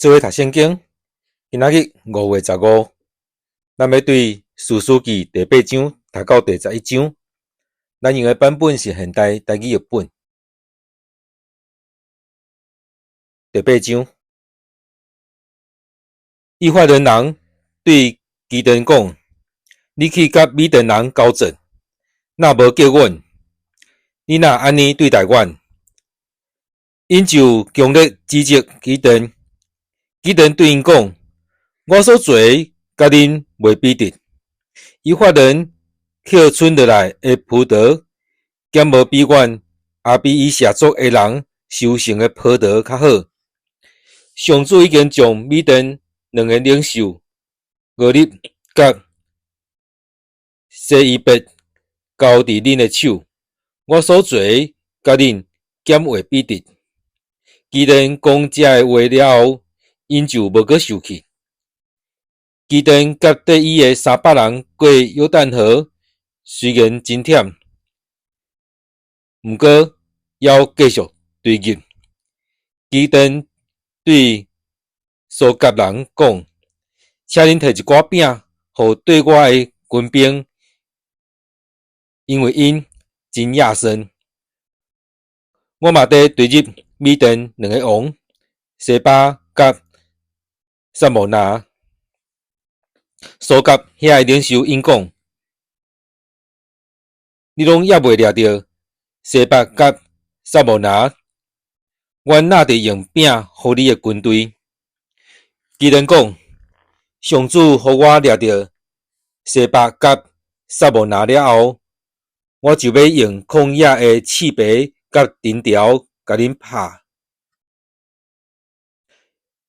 做伙读圣经，今仔日5月15，咱要对士师记第8章读到第11章。咱用的版本是现代台语译本。第8章，以法莲人对基甸讲：“你去甲米甸人交战，若无叫阮，你若安尼对待阮。”因就强烈指责基甸。基甸对因讲：“我所做的，甲恁袂比得。以法莲捡剩落来的葡萄，减无比阮也比以下族的人收成的葡萄较好。上主已经将米甸两个领袖俄立甲西伊伯交伫恁的手，我所做的，甲恁减袂比得。”基甸讲这话了后，因就无阁生气。基甸甲缀伊的300人过约旦河，虽然真忝，毋过要继续追入。基甸对苏甲人讲：“请恁摕一寡饼，互对我的军兵，因为因真野生。我嘛得追入米甸两个王西巴甲撒摩拿。”苏甲遐个领袖因讲：“你拢还袂掠着西巴甲撒摩拿，阮哪得用饼互你的军队？”基甸讲：“上主互我掠着西巴甲撒摩拿了后，我就要用旷野的刺皮甲藤条甲恁拍。”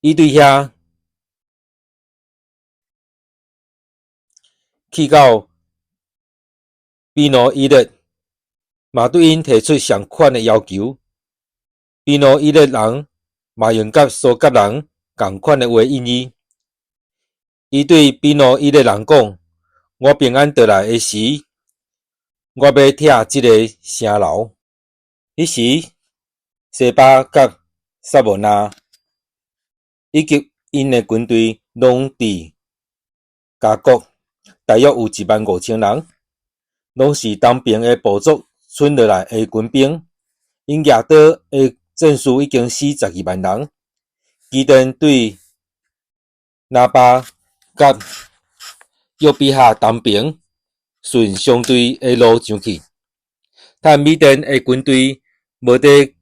伊对遐去到比挪伊勒，嘛对因提出上款的要求。比挪伊勒人嘛用甲苏甲人同款的话应伊。伊对比挪伊勒人讲：“我平安倒来的时，我要拆这个城楼。”迄时，西巴甲撒摩拿以及因的军队拢伫加国，大约有15000人，拢是东边的部族剩落来的军兵。因亚岛的战士已经死12万人。基甸对拿巴甲约比哈东边顺相对的路上去，但米甸的军队无伫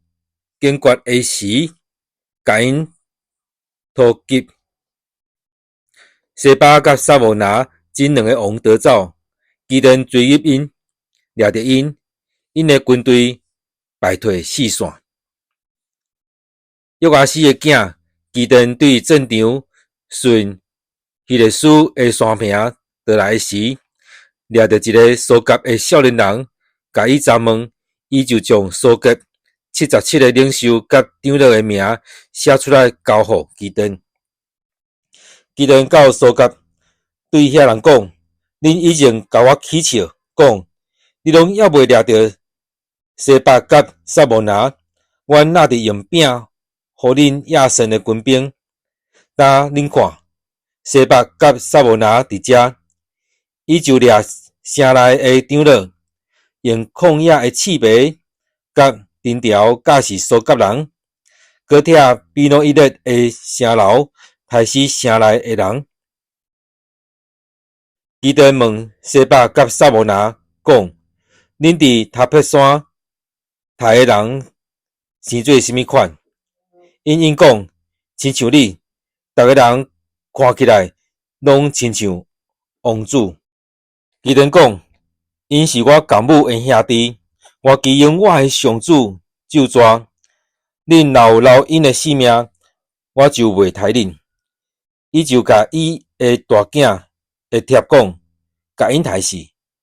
坚决的时，甲因突击。西巴甲撒摩拿真两个王逃走，基甸追入因，掠着因，因的军队败退四散。约阿斯的囝基甸对战场顺希勒斯的山坪倒来时，掠着一个苏甲的少年人，甲伊查问，伊就将苏甲77个领袖甲长老的名写出来交互基甸。基甸到苏甲对遐人讲：“恁已经甲我起笑，讲你拢还袂掠着西巴甲撒摩拿，阮哪得用饼互恁野生的军兵？但恁看，西巴甲撒摩拿伫遮，伊就掠城内的长老，用旷野的刺皮甲藤条教是苏甲人，搁拆比挪伊勒的城楼，害死城内的人。”基甸问西巴甲撒摩拿讲：“恁伫塔佩山杀的人生做什么款？”因讲：“亲像你，逐个人看起来拢亲像王子。”基甸讲：“因是我同母的兄弟，我基用我的上主咒詛，恁若有留因的性命，我就袂杀恁。”伊就甲伊的大囝会贴讲，甲因杀死。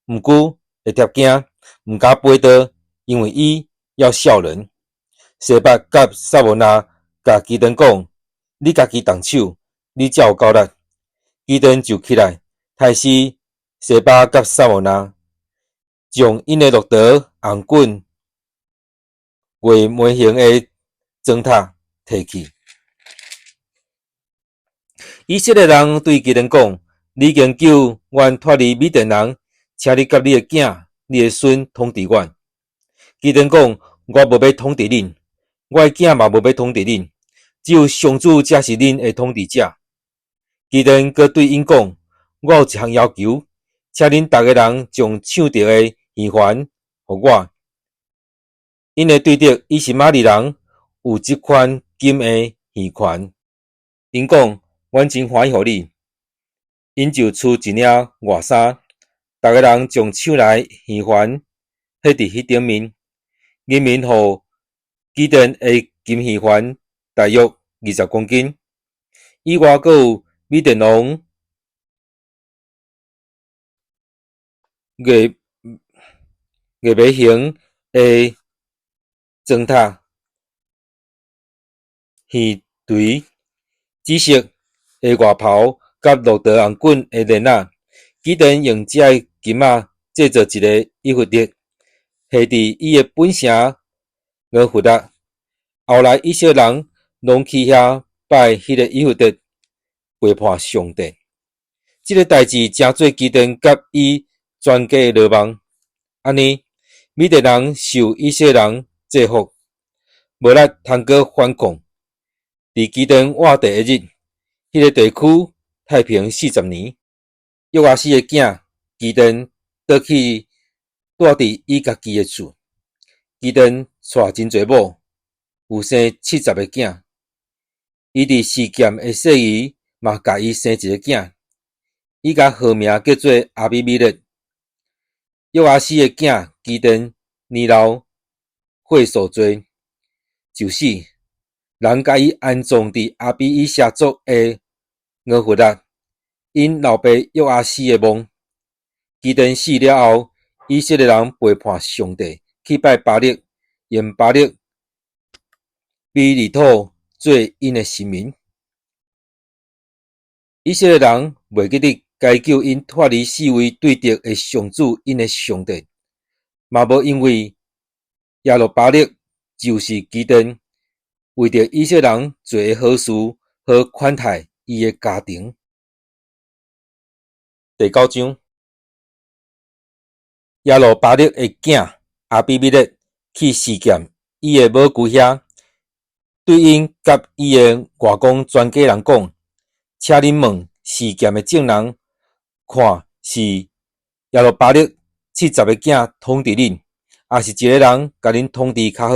毋过会贴囝毋敢飞刀，因为伊要孝人。西巴甲撒摩拿甲基甸讲：“你家己动手，你才有够力。”基甸就起来，杀死西巴甲撒摩拿，将因的骆驼、红棍、画模型的砖塔摕去。以色列人对基登讲：你已经救阮脱离米甸人，请你甲你的囝、你的孙统治阮。基登讲：我无要统治恁，我的囝嘛无要统治恁，只有上主才是恁的统治者。基登阁对因讲：我有一项要求，请恁逐个人将抢到的耳环互我。因会对着以实玛利人有即款金的耳环。因讲：阮真欢喜互你。因就出一领外衫，逐个人将手内耳环迄伫迄顶面，人民互基登的金耳环大约20公斤。以外，阁有米甸王月眉形的砖塔、耳锤、紫色的外袍，甲绿桃红滚的链仔。基登用这金仔制作一个以弗得，下伫伊的本城俄弗拉。后来以色列人拢去遐拜迄个以弗得，背叛上帝。这个代志真做基登甲伊全家的落望。安尼，米甸人受以色列人制服，无力通过反抗。伫基登活第一日，迄个地区太平40年。约阿斯的囝基登倒去住伫伊家己的厝。基登娶真侪某，有生70个囝。伊伫示剑的细姨嘛甲伊生一个囝，伊甲号名叫做阿比米勒。约阿斯的囝基登年老岁数多，就死，人甲伊安葬伫阿比以谢族的俄弗拉。因老爸约阿斯的墓。基登死了后，以色列人背叛上帝，去拜巴力，用巴力比利土做因的神明。以色列人袂记得解救因脱离四位对敌的上主，因的上帝，嘛无因为耶路巴力就是基登，为着以色列人做的好事，和款待伊的家庭。第9章，耶路巴力的囝阿比米勒去示剑伊的母舅遐，对因甲伊的外公全家人讲：请恁问示剑的证人，看是耶路巴力70个囝统治恁，还是一个人甲恁统治较好？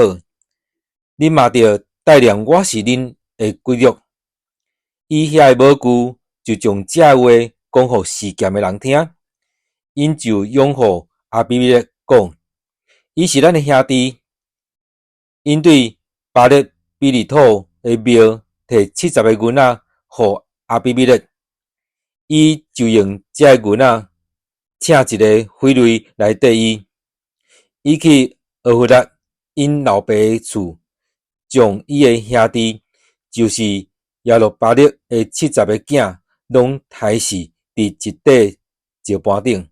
恁嘛着带领我是恁的骨肉。伊遐的母舅就将这话讲互示剑的人听，因就拥护阿比米勒讲：伊是咱的兄弟。因对巴力比利土的庙摕70个银仔互阿比米勒，伊就用这个银仔请一个匪类来缀伊。伊去俄弗拉因老爸的厝，将伊的兄弟，就是耶路巴力的70个囝，拢杀死伫一块石盘顶。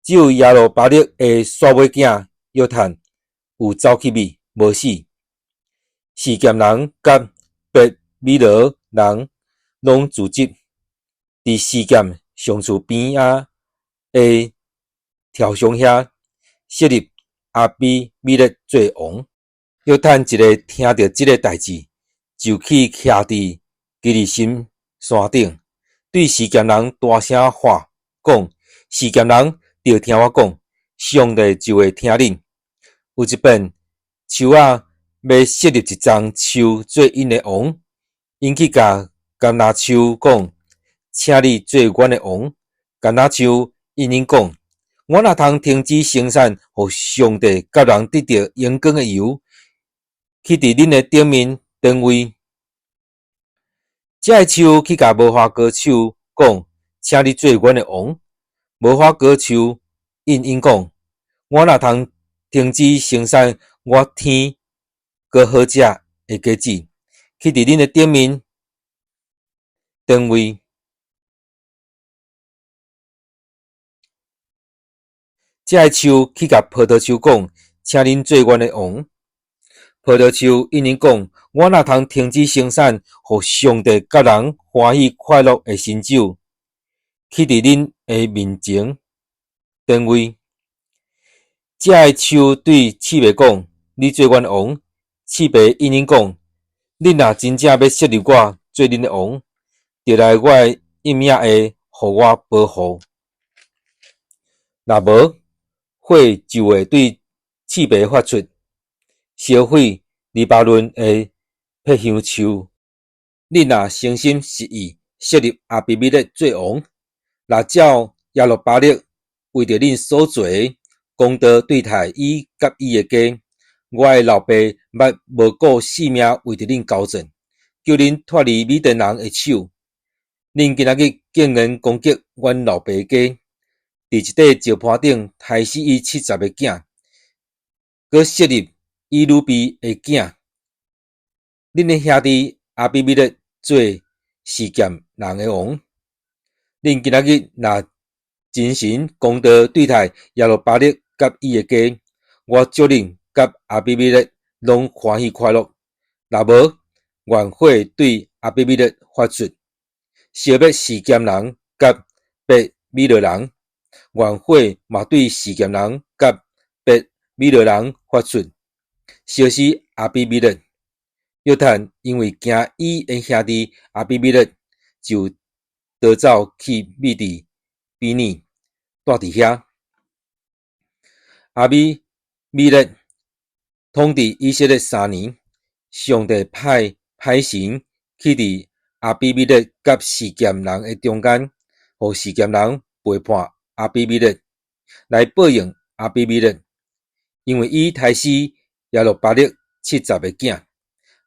只有耶路巴力的煞尾囝约坦有走去咪，无死。示剑人甲别米罗人拢聚集伫示剑上厝边仔的条上遐，设立阿比米勒做王。约坦一个听到这个代志，就去徛伫基利心山顶，对示剑人大声喊讲：示剑人着听我讲，上帝就会听恁。有一遍，树仔要设立一丛树做因的王，因去甲橄榄树讲：请你做阮的王。橄榄树应因讲：我若通停止生产，互上帝甲人得到阳光的油，去伫恁的顶面登位。这个树去甲无花果树讲：请你做阮的王。无花果树应因讲：我若通停止生产，我天阁好食的果子，去伫恁的顶面登位。这个树去甲葡萄树讲：请恁做阮的王。葡萄树因因讲，我若通停止生产，互上帝甲人欢喜快乐的新酒，去伫恁的面前等位。这个树对刺白讲：你做阮王。刺白因因讲：恁若真正要设立我做恁的王，就来我的阴影下，互我保护。若无，火就会对刺白发出，烧毁黎巴嫩的柏香树。恁若诚心实意设立阿比米勒做王，若照耶路巴勒为着恁所做的公道对待伊甲伊的家，我的老爸捌无顾性命为着恁交战，叫恁脱离米甸人的手。恁今仔日竟然攻击阮老爸的家，伫一块石盘顶杀死伊70个囝，佮设立伊鲁比的囝。恁的兄弟阿比米勒做示剑人的王。恁今仔日若真心公道对待耶路巴勒甲伊的家，我祝恁甲阿比米勒拢欢喜快乐。若无，愿火对阿比米勒发出，烧灭示剑人甲别米勒人。愿火嘛对示剑人甲别米勒人发出，烧死阿比米勒。约坦因为惊伊的兄弟阿比米勒，就逃走去密地比尼，住伫遐。阿比米勒统治以色列3年，上帝派歹神去伫阿比米勒甲示剑人的中间，互示剑人背叛阿比米勒，来报应阿比米勒，因为伊杀死耶路巴勒70个囝，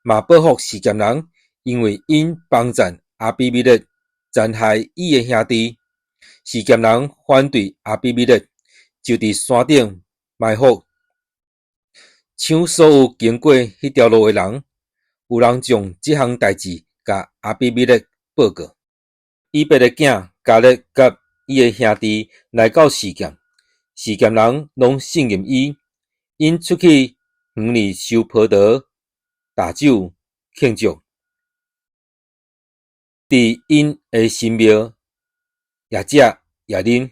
嘛报复示剑人，因为因帮赞阿比米勒残害伊的兄弟。示剑人反对阿比米勒，就伫山顶埋伏，抢所有经过迄条路的人。有人将这项代志甲阿比米勒报告。以别的囝加勒甲伊的兄弟来到示剑，示剑人拢信任伊，因出去园里收葡萄、打酒庆祝。伫因的神庙也食也啉，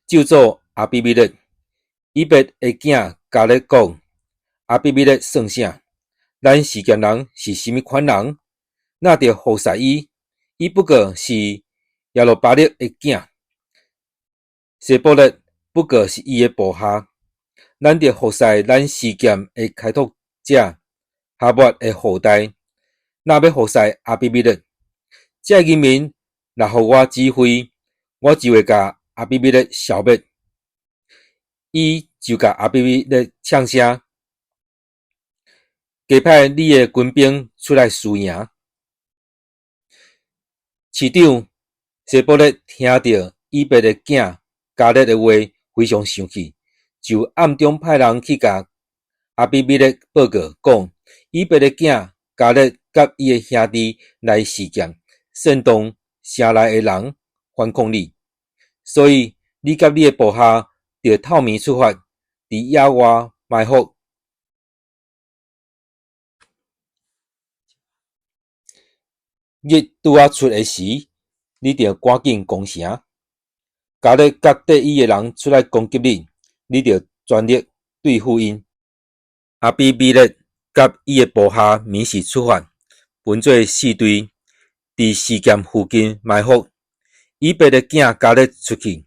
咒诅阿比米勒。以别的囝加勒讲：阿比米勒算啥？咱示剑人是甚物款人？那着服侍伊？伊不过是耶路巴勒的囝，西波勒不过是伊的部下。咱着服侍咱示剑的开拓者哈抹的后代。若要服侍阿比米勒，这人民若互我指挥，我就会甲阿比米勒消灭。伊就甲阿比米勒呛声：加派你的军兵出来输赢。市长西波勒听到以别的囝加勒的话，非常生气，就暗中派人去甲阿比米勒报告，讲以别的囝加勒甲伊的兄弟来示剑，煽动城内的人反抗你，所以你甲你的部下着透明出发，伫野外埋伏。日拄啊出的时，你着赶紧攻城。加勒甲缀伊的人出来攻击你，你着全力对付因。阿比米勒甲伊的部下明时出发，分做4队，伫示剑附近埋伏。以别的囝加勒出去，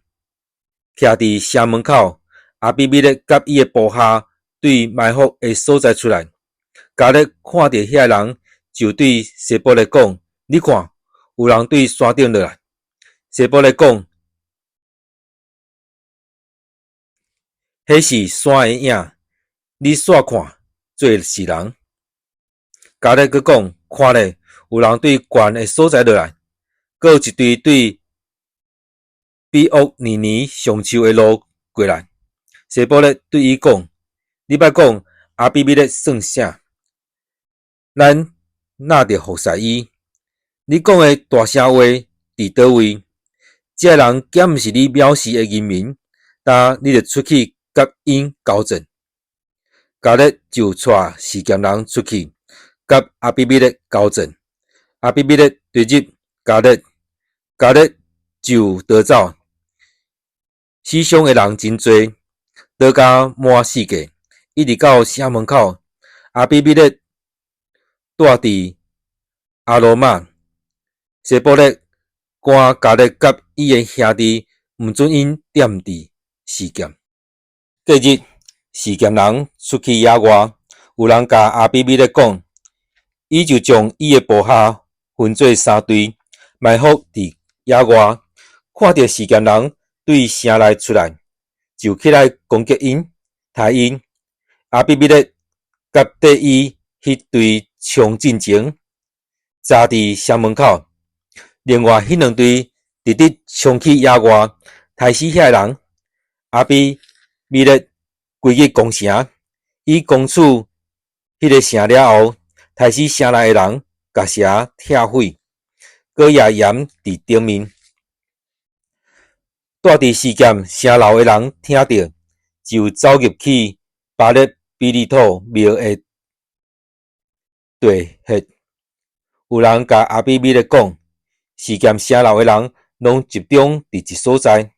徛伫城门口。阿比米勒甲伊的部下对埋伏的所在出来。加勒看到遐人，就对西波勒讲：你看，有人对山顶落来。西波勒讲：迄是山的影，你煞看，做是人。加勒阁讲：看咧，有人对悬的所在落来，阁有一队对比奥尼尼上树的路过来。西波勒对伊讲：你别讲阿比米勒算啥？咱哪着服侍伊？你讲的大声话伫倒位？这人竟毋是你藐视的人民，但你着出去甲因交战。加勒就带示剑人出去，甲阿比米勒交战。阿比米勒对入加勒，加勒就逃走。死伤的人真多，逃到满世界，一直到城门口。阿比米勒住伫阿罗马，西波勒赶加勒甲伊的兄弟，毋准因踮伫示剑。隔日，示剑人出去野外，有人甲阿比米勒讲，伊就将伊的部下分做3队，埋伏伫野外，看到示剑人对城内出来，就起来攻击因，杀因。阿比米勒甲缀伊迄队冲进前，扎伫城门口。另外迄2队直直冲去野外，杀死遐人。阿比米勒规日攻城，伊攻取迄个城了后，杀死城内的人，甲城拆毁，搁也盐伫顶面。住伫示剑城楼的人听到，就走入去巴勒比利土庙的地穴。有人甲阿比米勒讲，示剑城楼的人拢集中伫一所在。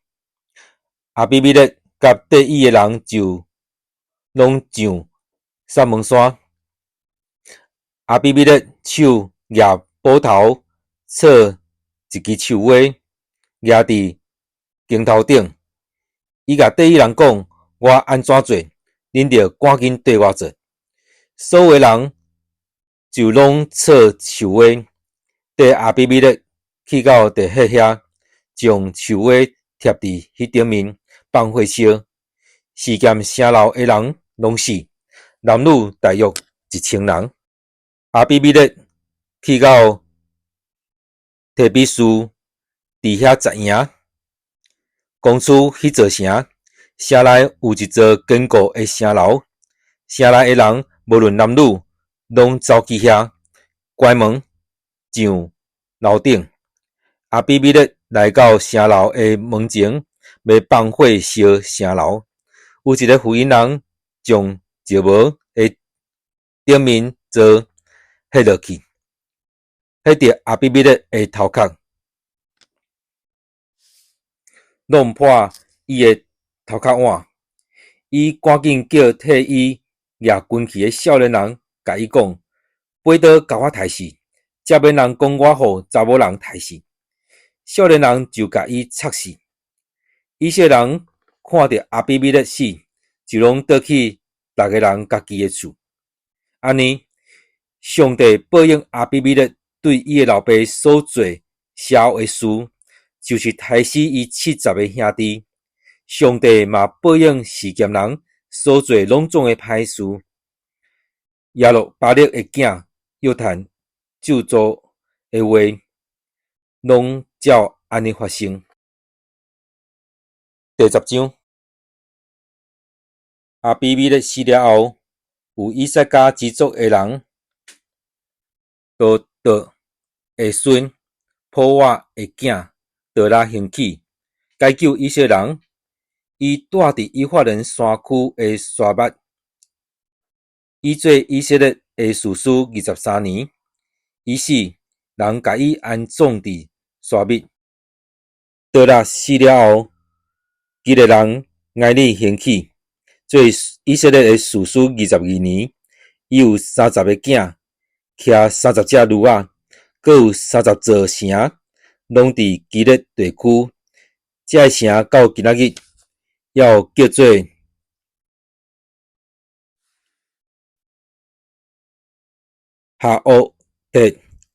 阿比米勒甲缀伊的人就拢上萨门山。阿比米勒手举斧头，插一支树蛙，举伫镜头顶。伊甲缀伊人讲：我安怎做，恁着赶紧缀我做。所有人就拢插树蛙，缀阿比米勒去到地穴遐，将树蛙贴伫迄顶面，放火烧。示剑城楼的人拢死，男女大约1000人。阿比米勒去到提比斯，伫遐扎营，攻取迄座城。城内有一座坚固的城楼，城内的人无论男女，拢走去遐，关门上楼顶。阿比米勒来到城楼的门前，要放火烧城楼。有一个妇人人将石磨的顶面做迄落去，迄着阿比米勒的头壳，弄破伊的头壳碗。伊赶紧叫替伊举军旗的少年人，甲伊讲：飞刀甲我刣死，才免人讲我互查某人刣死。少年人就甲伊插死。以色列人看到阿比米勒死，就拢倒去逐个人家己的厝。安尼，上帝报应阿比米勒对伊的老爸所做邪恶的事，就是刣死伊70个兄弟。上帝嘛报应示剑人所做拢总的歹事。亚罗巴勒的囝约坦咒诅的话，拢照安尼发生。第10章，阿比米勒死了后，有以撒家之族的人，都得的孙普瓦的囝得拉兴起，解救以色列人。伊住伫以法莲山区的沙漠，伊做以色列的士师23年。伊死，人甲伊安葬伫沙漠。得拉死了后，基列人埃利兴起，做以色列的士师22年。伊有30个囝，骑30只驴仔，阁有30座城，拢伫基列地区。这城到今仔日，要叫做哈奥特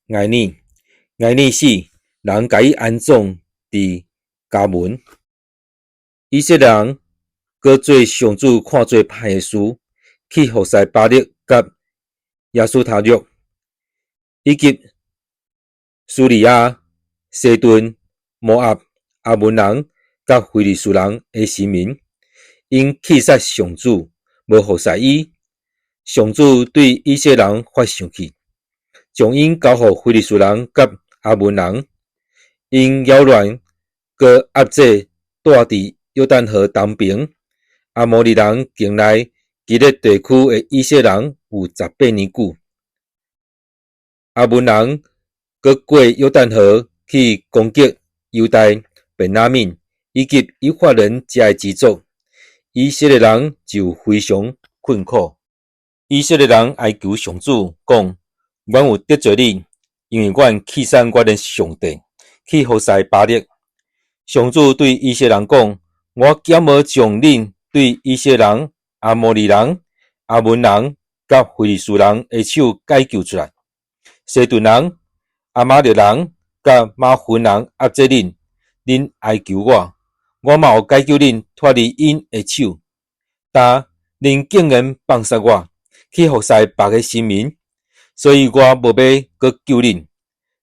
埃尼。埃尼死，人甲伊安葬伫家门。以色列人搁做上主看做歹的事，去服侍巴力甲亚斯塔略，以及苏利亚、西顿、摩押、阿门人甲非利士人的神明，因气杀上主，无服侍伊。上主对以色列人发生气，将因交互非利士人甲阿门人。因扰乱，搁压制住伫约旦河东边，阿摩利人境内基列地区的以色列人有18年久。阿文人佮过约旦河去攻击犹大、便雅悯以及以法人遮的支族，以色列人就非常困苦。以色列人哀求上主讲：阮有得罪你，因为阮弃散阮的上帝，去服侍巴力。上主对以色列人讲：我减无将恁对以色列人、阿摩利人、阿文人、甲非利士人的手解救出来。西顿人、阿玛略人、甲马芬人压制恁，恁哀求我，我嘛有解救恁脱离因的手。但恁竟然放杀我，去服侍别个神明，所以我无要搁救恁。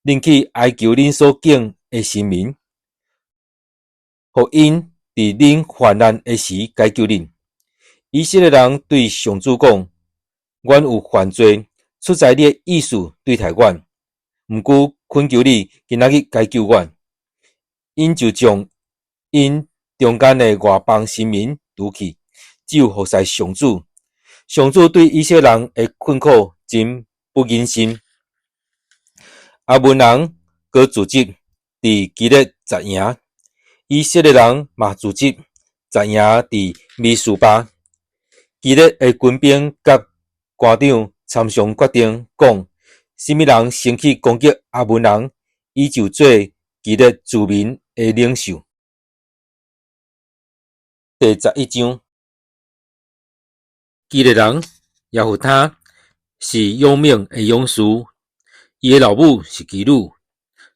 恁去哀求恁所敬的神明，互因伫恁患难的时解救恁。以色列人对上主讲：阮有犯罪，出在你的意思对待阮，毋过恳求你今仔日解救阮。因就将因中间的外邦神明除去，只有服侍上主。上主对以色列人的困苦真不忍心。阿文人搁组织伫基列十营，以色列人嘛组织十营伫米斯巴。基列的军兵甲官长参详决定讲，什么人先去攻击阿文人，伊就做基列居民的领袖。第11章，基列人耶弗他是有名的勇士，伊的老母是基鲁，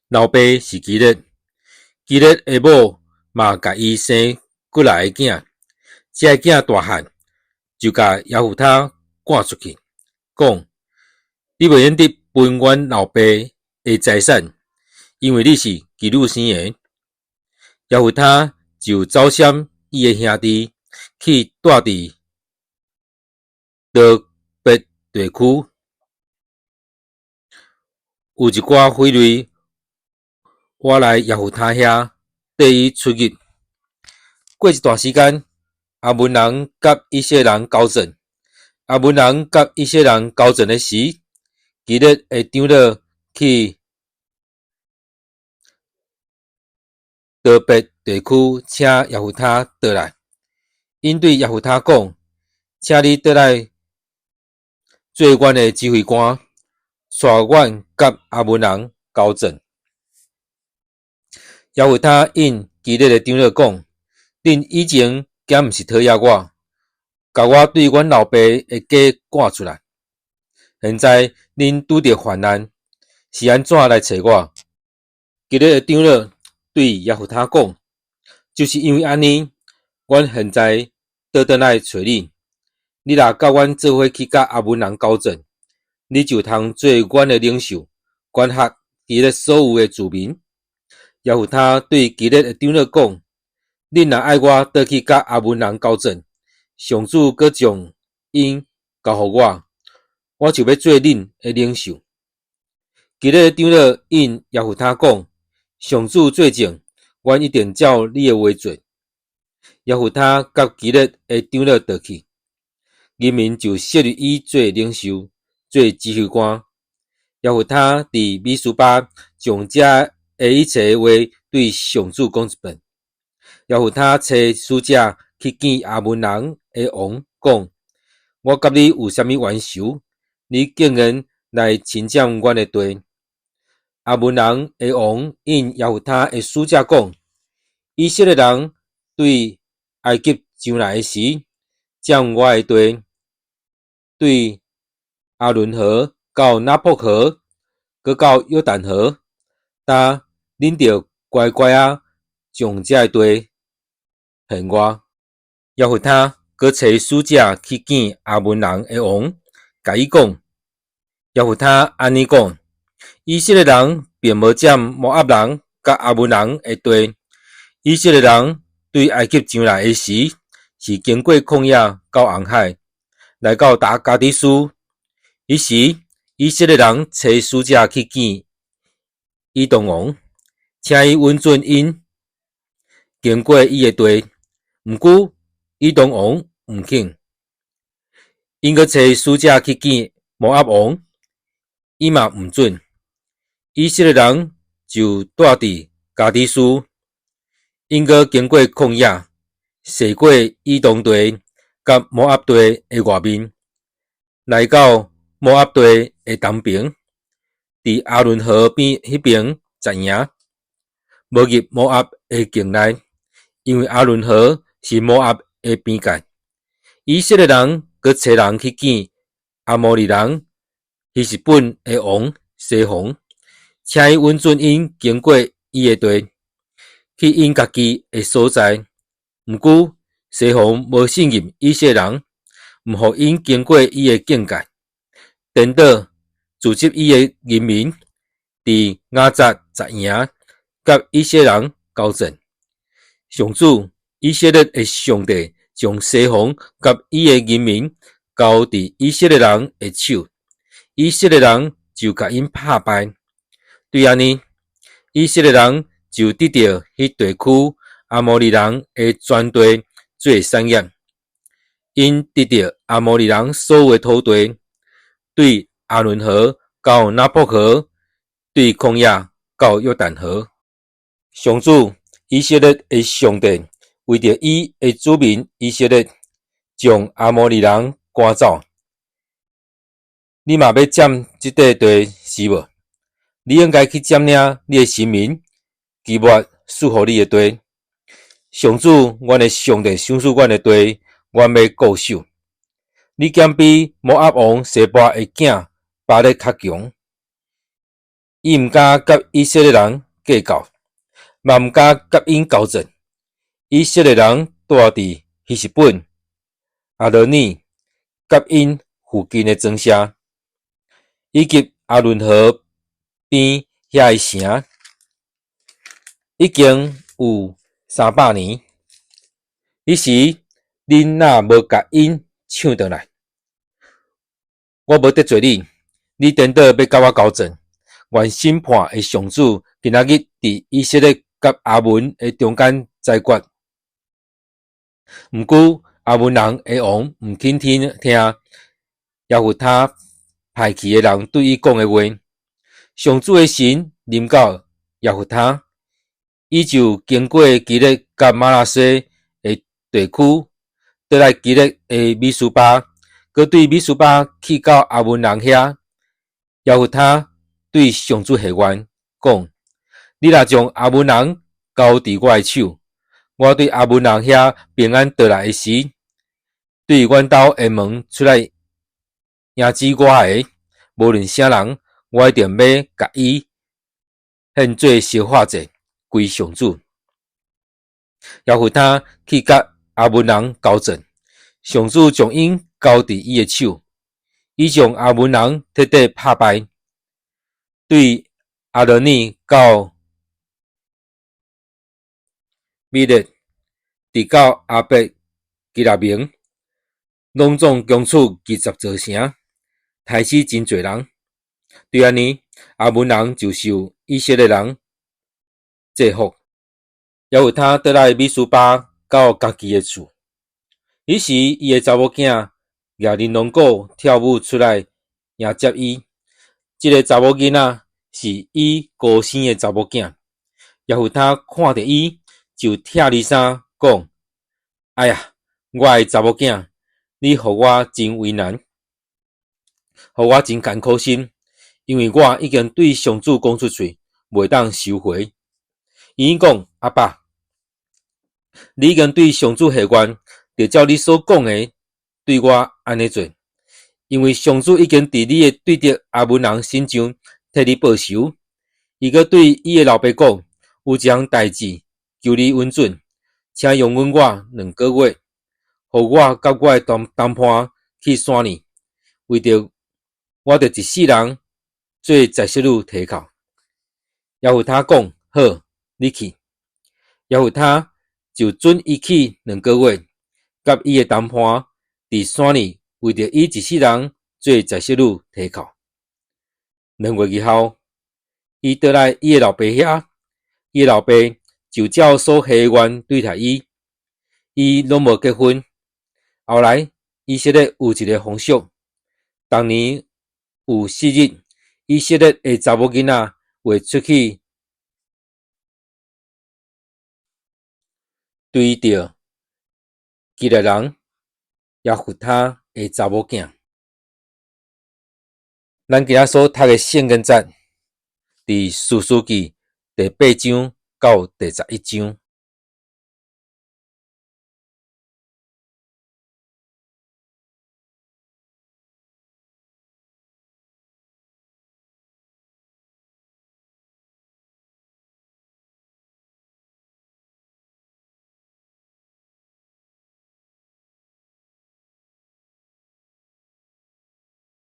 老爸是基列。基列的某嘛甲伊生过来的囝，这个囝大汉，就甲耶弗他赶出去，讲：你袂用得分阮老爸的财产，因为你是基鲁生的。耶弗他就走闪伊的兄弟，去住伫德别地区。有一寡匪类挖来耶弗他遐，缀伊出入。过一段时间，阿文人甲以色列人交战。阿文人甲以色列人交战的时，基列的长老去德别地区请耶弗他倒来。因对耶弗他讲：请你倒来做阮的指挥官，带阮甲阿文人交战。耶弗他应基列的长老讲：恁以前敢毋是讨厌我，甲我对阮老爸的家赶出来？现在恁拄着患难，是安怎来找我？基列的长老对耶弗他讲：就是因为安尼，阮现在倒来找你。你若甲阮做伙去甲阿文人交战，你就通做阮的领袖，管辖基列所有的居民。耶弗他对基列的长老讲：恁若爱我倒去甲阿文人交战，上主阁将因交互我，我就要做恁的领袖。基列的长老应耶弗他讲：上主作证，阮一定照你的话做。耶弗他甲基列的长老倒去，人民就设立伊做领袖，做指挥官。耶弗他伫米斯巴将这的一切话对上主讲一遍。耶弗他找使者去见阿文人的王，讲：我甲你有啥物冤仇？你竟然来侵占阮的地。阿文人的王应耶弗他的使者讲：以色列人对埃及上来的时，占我的地，对阿伦河到拿伯河，搁到约旦河，但恁着乖乖啊，将这地还我。耶弗他搁找使者去见阿文人的王，甲伊讲：耶弗他安尼讲，以色列人并无占摩押人甲阿文人的地。以色列人对埃及上来的时，是经过旷野到红海，来到达加迪斯。于是以色列人找使者去见以东王，请伊允准因经过伊的地。毋过以东王毋肯。因阁找使者去见摩押王，伊嘛毋准。以色列人就住伫加迪斯，因阁经过旷野，驶过以东地甲摩押地的外面，来到摩押地的东边，伫阿伦河边迄边扎营，无入摩押的境内，因为阿伦河是摩押的边界。以色列人阁找人去见阿摩利人希实本的王西宏，请伊允准因经过伊的地，去因家己的所在。毋过西宏无信任以色列人，毋互因经过伊的境界，颠倒组织伊的人民伫雅扎扎营，甲以色列人交战。上主以色列的上帝将西宏甲伊的人民交伫以色列人的手，以色列人就甲因拍败。对安尼，以色列人就得到迄地区阿摩利人的全地做产业。因得到阿摩利人所有的土地，对阿伦河到拿伯河，对旷野到约旦河。上主以色列的上帝为着伊的子民以色列，将阿摩利人赶走。你嘛要占即块地是无？你应该去占领你的神明，期末赐予你的地。上主，阮的上帝赏赐阮的地，阮要固守。你减比摩押王西巴的囝巴勒较强，伊毋敢甲以色列人计较，嘛毋敢甲因交战。以色列人住伫希实本、阿罗尼甲因附近的庄舍，以及阿伦河边遐个城，已经有300年。彼时恁若无甲因抢倒来，我无得罪你，你颠倒要甲我交战。愿审判的上主今仔日伫以色列甲阿文的中间裁决。毋过阿文人的王毋肯听耶和他派去的人对伊讲的话。上主的神临到耶和他，伊就经过基列甲马拉西的地区，倒来基列的米斯巴，佮对米斯巴去到阿文人遐。耶和他对上主下愿讲：你若将阿文人交伫我的手，我对阿文人遐平安倒来的时，对阮兜的门出来迎接我的，无论啥人，我一定要甲伊献做烧化祭归上主。耶和他去甲阿文人交战，上主将因交伫伊的手，伊将阿文人彻底拍败。对阿罗尼到米列，直到阿伯基拉明，拢总攻取20座城，杀死真侪人。对安尼，阿文人就受以色列人制服。还有他倒来米斯巴到家己的厝，彼时伊的查某囝举玲珑鼓跳舞出来迎接伊。这个查某囡仔是伊孤生的查某囝。也有他看着伊，就拆里衫讲：哎呀，我的查某囝，你互我真为难，互我真艰苦心，因为我已经对上主讲出嘴，袂当收回。伊讲：阿爸，你已经对上主下愿，就照你所讲的对我安尼做，因为上主已经伫你的对着阿文人身上替你报仇。伊阁对伊的老爸讲：有一项代志，求你允准，请容忍我2个月，互我甲我的同伴去山里，为着我着一世人做在色女提靠。也有他讲：好，你去。也有他就准伊去2个月，甲伊的同伴伫山里，为着伊一世人做在色女提靠。2月以后，伊倒来伊的老爸遐，伊的老爸就照所下的愿对待伊，伊拢无结婚。后来以色列有一个风俗，当年有4日，以色列的查某囡仔会出去追着基列人也扶他的查某囝。咱今仔所读的圣经节，伫士师记第8章到第11章。